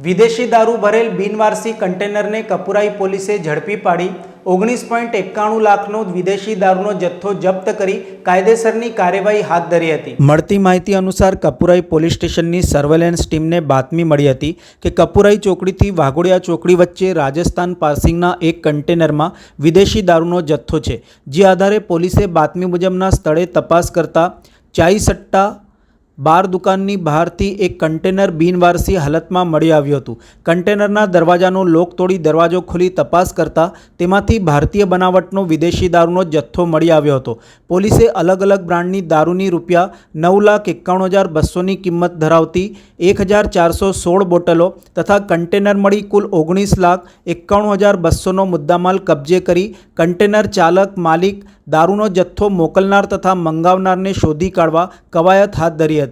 વિદેશી દારૂ ભરેલ બિનવારસી કન્ટેનરને કપુરાઈ પોલીસે ઝડપી પાડી 19.91 લાખનો વિદેશી દારૂનો જથ્થો જપ્ત કરી કાયદેસરની કાર્યવાહી હાથ ધરી હતી। મળતી માહિતી અનુસાર કપુરાઈ પોલીસ સ્ટેશનની સર્વેલન્સ ટીમને બાતમી મળી હતી કે કપુરાઈ ચોકડીથી વાઘોડિયા ચોકડી વચ્ચે રાજસ્થાન પાસિંગના એક કન્ટેનરમાં વિદેશી દારૂનો જથ્થો છે। જે આધારે પોલીસે બાતમી મુજબના સ્થળે તપાસ કરતા ચાય સટ્ટા બાર દુકાનની બહારથી એક કન્ટેનર બિનવારસી હાલતમાં મળી આવ્યું હતું। કન્ટેનરના દરવાજાનો લોક તોડી દરવાજો ખોલી તપાસ કરતા તેમાંથી ભારતીય બનાવટનો વિદેશી દારૂનો જથ્થો મળી આવ્યો હતો। પોલીસે અલગ અલગ બ્રાન્ડની દારૂની રૂપિયા 9,51,200ની કિંમત ધરાવતી 1,416 બોટલો તથા કન્ટેનર મળી કુલ 19,51,200નો મુદ્દામાલ કબજે કરી કન્ટેનર ચાલક માલિક દારૂનો જથ્થો મોકલનાર તથા મંગાવનારને શોધી કાઢવા કવાયત હાથ ધરી હતી।